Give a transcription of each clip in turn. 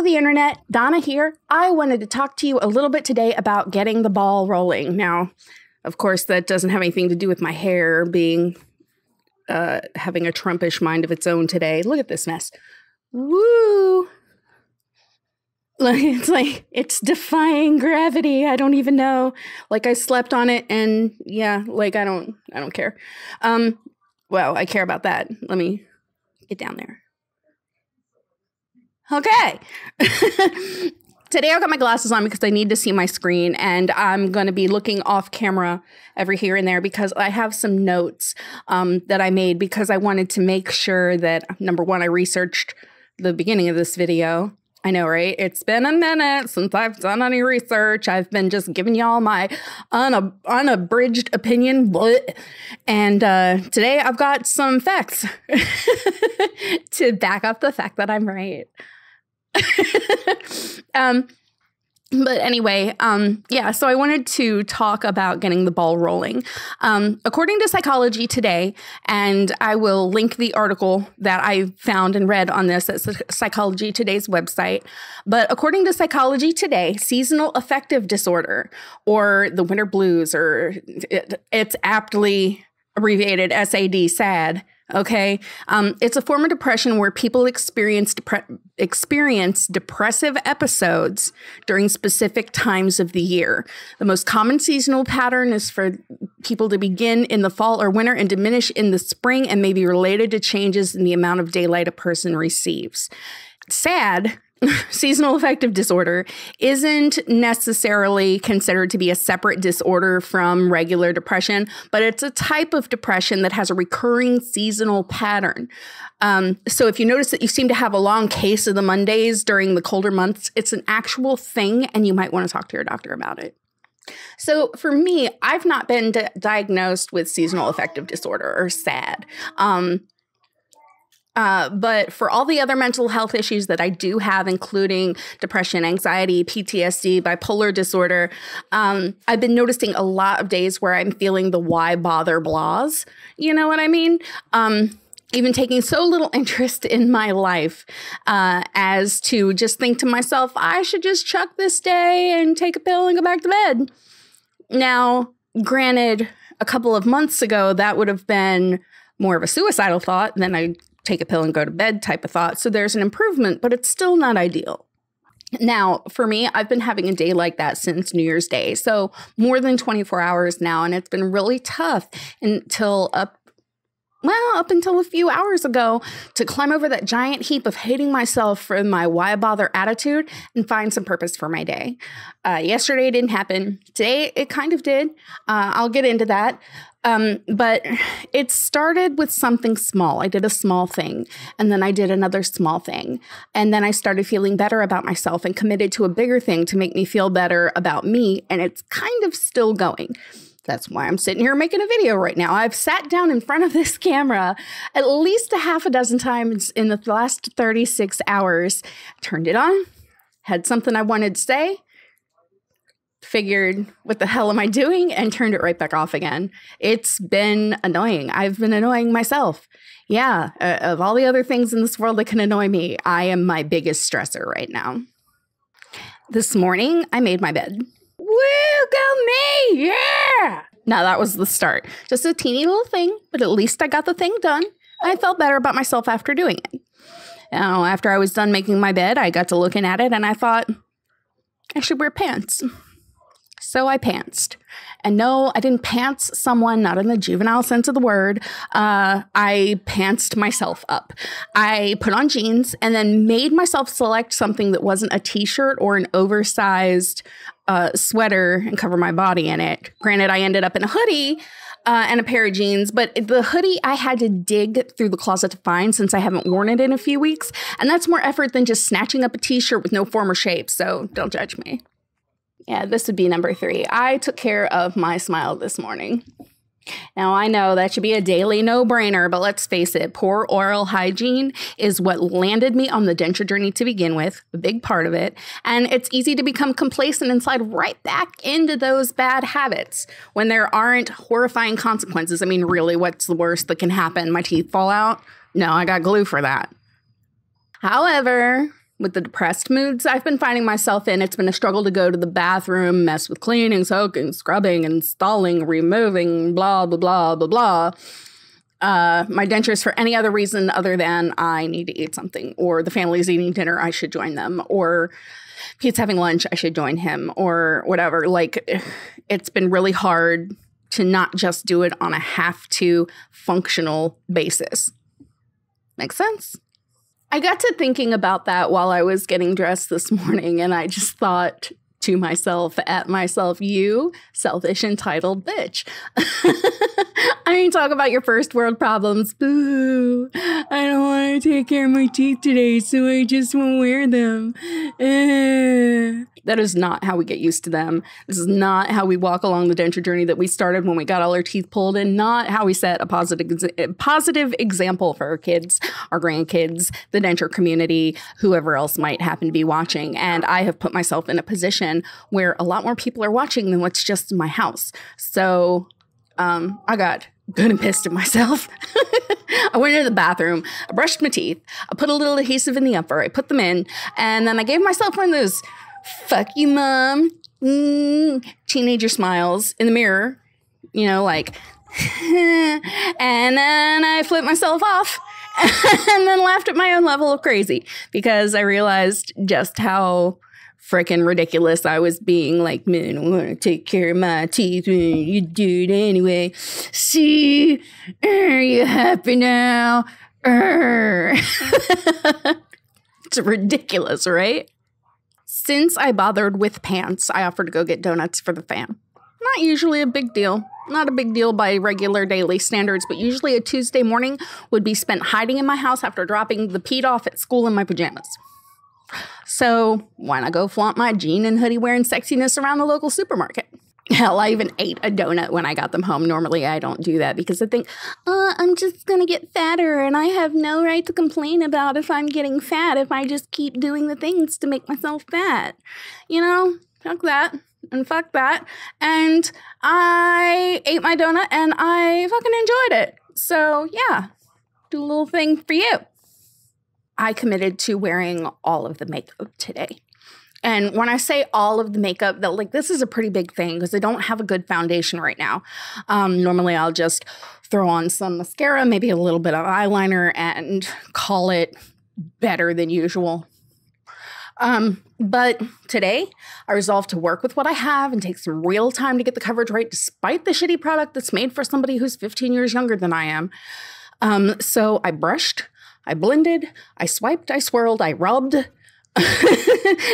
the internet, Donna here. I wanted to talk to you a little bit today about getting the ball rolling. Now, of course, that doesn't have anything to do with my hair being, having a Trumpish mind of its own today. Look at this mess. Woo! It's defying gravity. I don't even know. Like I slept on it and yeah, like I don't care. Well, I care about that. Let me get down there. Okay. Today I got my glasses on because I need to see my screen, and I'm going to be looking off camera every here and there because I have some notes that I made because I wanted to make sure that, number one, I researched the beginning of this video. I know, right? It's been a minute since I've done any research. I've been just giving y'all my unabridged opinion. And today I've got some facts to back up the fact that I'm right. But anyway, yeah, so I wanted to talk about getting the ball rolling. According to Psychology Today, and I will link the article that I found and read on this at Psychology Today's website. But according to Psychology Today, seasonal affective disorder, or the winter blues, or it's aptly abbreviated SAD, SAD. Okay. It's a form of depression where people experience depressive episodes during specific times of the year. The most common seasonal pattern is for people to begin in the fall or winter and diminish in the spring, and may be related to changes in the amount of daylight a person receives. SAD, seasonal affective disorder, isn't necessarily considered to be a separate disorder from regular depression, but it's a type of depression that has a recurring seasonal pattern. So if you notice that you seem to have a long case of the Mondays during the colder months, it's an actual thing, and you might want to talk to your doctor about it. So for me, I've not been diagnosed with seasonal affective disorder, or SAD. But for all the other mental health issues that I do have, including depression, anxiety, PTSD, bipolar disorder, I've been noticing a lot of days where I'm feeling the why bother blahs. You know what I mean? Even taking so little interest in my life as to just think to myself, I should just chuck this day and take a pill and go back to bed. Now, granted, a couple of months ago, that would have been more of a suicidal thought than I take a pill and go to bed type of thought. So there's an improvement, but it's still not ideal. Now, for me, I've been having a day like that since New Year's Day. So more than 24 hours now. And it's been really tough until up until a few hours ago to climb over that giant heap of hating myself for my why bother attitude and find some purpose for my day. Yesterday it didn't happen. Today it kind of did. I'll get into that. But it started with something small. I did a small thing, and then I did another small thing. And then I started feeling better about myself and committed to a bigger thing to make me feel better about me. And it's kind of still going. That's why I'm sitting here making a video right now. I've sat down in front of this camera at least a half a dozen times in the last 36 hours, turned it on, had something I wanted to say, figured, what the hell am I doing? And turned it right back off again. It's been annoying. I've been annoying myself. Yeah, of all the other things in this world that can annoy me, I am my biggest stressor right now. This morning, I made my bed. Woo, go me! Yeah! Now that was the start. Just a teeny little thing, but at least I got the thing done. I felt better about myself after doing it. Now, after I was done making my bed, I got to looking at it and I thought, I should wear pants. So I pantsed. And no, I didn't pants someone, not in the juvenile sense of the word. I pantsed myself up. I put on jeans and then made myself select something that wasn't a t-shirt or an oversized sweater and cover my body in it. Granted, I ended up in a hoodie and a pair of jeans, but the hoodie I had to dig through the closet to find since I haven't worn it in a few weeks. And that's more effort than just snatching up a t-shirt with no form or shape. So don't judge me. Yeah, this would be number 3. I took care of my smile this morning. Now, I know that should be a daily no-brainer, but let's face it, poor oral hygiene is what landed me on the denture journey to begin with, a big part of it. And it's easy to become complacent and slide right back into those bad habits when there aren't horrifying consequences. I mean, really, what's the worst that can happen? My teeth fall out? No, I got glue for that. However, with the depressed moods I've been finding myself in. It's been a struggle to go to the bathroom, mess with cleaning, soaking, scrubbing, installing, removing, blah, blah, blah, blah, blah. My dentures for any other reason other than I need to eat something, or the family's eating dinner, I should join them, or Pete's having lunch, I should join him, or whatever. Like, it's been really hard to not just do it on a have-to functional basis. Make sense? I got to thinking about that while I was getting dressed this morning, and I just thought to myself, you selfish, entitled bitch. I mean, talk about your first world problems. Boo, I don't want to take care of my teeth today, so I just won't wear them. That is not how we get used to them. This is not how we walk along the denture journey that we started when we got all our teeth pulled, and not how we set a positive example for our kids, our grandkids, the denture community, whoever else might happen to be watching. And I have put myself in a position where a lot more people are watching than what's just in my house. So I got good and pissed at myself. I went into the bathroom, I brushed my teeth, I put a little adhesive in the upper, I put them in, and then I gave myself one of those fuck you, mom, teenager smiles in the mirror, you know, like, and then I flipped myself off and then laughed at my own level of crazy because I realized just how freaking ridiculous I was being. Like, man, I want to take care of my teeth when you do it anyway. See, are you happy now? It's ridiculous, right? Since I bothered with pants, I offered to go get donuts for the fam. Not usually a big deal. Not a big deal by regular daily standards, but usually a Tuesday morning would be spent hiding in my house after dropping the Pete off at school in my pajamas. So why not go flaunt my jean and hoodie wearing sexiness around the local supermarket? Hell, I even ate a donut when I got them home. Normally, I don't do that because I think, I'm just going to get fatter and I have no right to complain about if I'm getting fat if I just keep doing the things to make myself fat. You know, fuck that and fuck that. And I ate my donut and I fucking enjoyed it. So, yeah, do a little thing for you. I committed to wearing all of the makeup today. And when I say all of the makeup, this is a pretty big thing because I don't have a good foundation right now. Normally, I'll just throw on some mascara, maybe a little bit of eyeliner, and call it better than usual. But today, I resolved to work with what I have and take some real time to get the coverage right, despite the shitty product that's made for somebody who's 15 years younger than I am. So I brushed, I blended, I swiped, I swirled, I rubbed,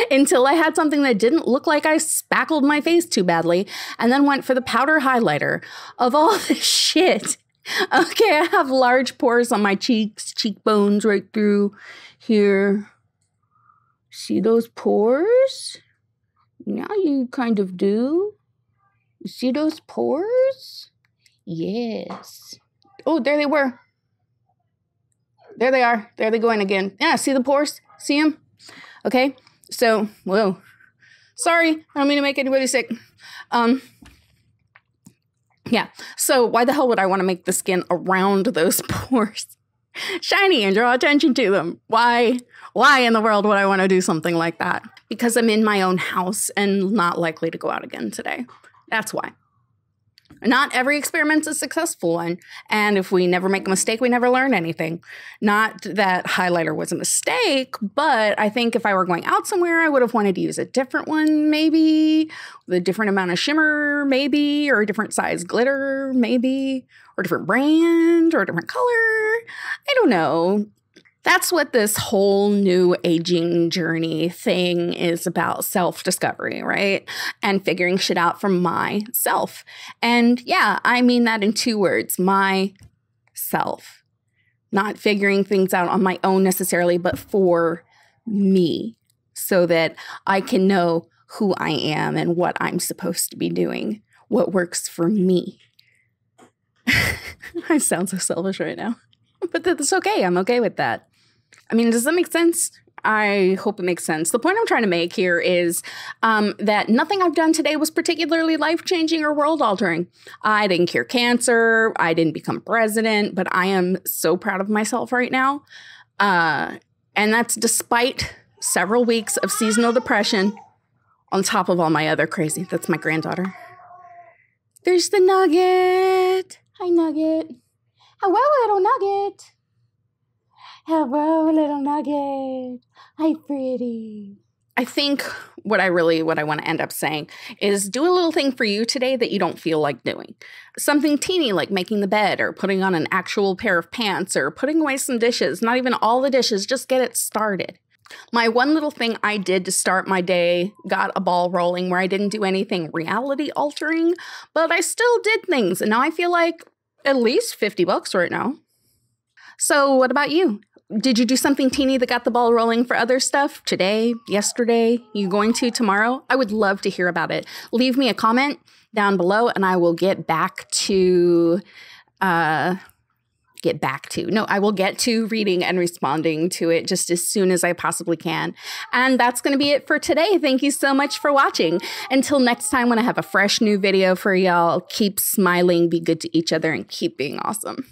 until I had something that didn't look like I spackled my face too badly, and then went for the powder highlighter of all this shit. Okay, I have large pores on my cheeks, cheekbones right through here. See those pores? Now you kind of do. You see those pores? Yes. Oh, there they were. There they are. There they going again. Yeah, see the pores? See them? Okay, so, whoa, sorry, I don't mean to make anybody sick. Yeah, so why the hell would I want to make the skin around those pores shiny and draw attention to them? Why in the world would I want to do something like that? Because I'm in my own house and not likely to go out again today. That's why. Not every experiment's a successful one. And if we never make a mistake, we never learn anything. Not that highlighter was a mistake, but I think if I were going out somewhere, I would have wanted to use a different one, maybe, with a different amount of shimmer, maybe, or a different size glitter, maybe, or a different brand, or a different color. I don't know. That's what this whole new aging journey thing is about, self-discovery, right? And figuring shit out for myself. And yeah, I mean that in two words, myself. Not figuring things out on my own necessarily, but for me, so that I can know who I am and what I'm supposed to be doing, what works for me. I sound so selfish right now, but that's okay. I'm okay with that. I mean, does that make sense? I hope it makes sense. The point I'm trying to make here is that nothing I've done today was particularly life-changing or world-altering. I didn't cure cancer. I didn't become president, but I am so proud of myself right now. And that's despite several weeks of seasonal depression on top of all my other crazy. That's my granddaughter. There's the Nugget. Hi, Nugget. Hello, little Nugget. Hello, little Nugget. Hi, pretty. I think what I want to end up saying is do a little thing for you today that you don't feel like doing. Something teeny like making the bed or putting on an actual pair of pants or putting away some dishes. Not even all the dishes, just get it started. My one little thing I did to start my day got a ball rolling where I didn't do anything reality altering, but I still did things. And now I feel like at least $50 right now. So what about you? Did you do something teeny that got the ball rolling for other stuff today, yesterday? You going to tomorrow? I would love to hear about it. Leave me a comment down below and I will get to reading and responding to it just as soon as I possibly can. And that's going to be it for today. Thank you so much for watching. Until next time when I have a fresh new video for y'all, keep smiling, be good to each other, and keep being awesome.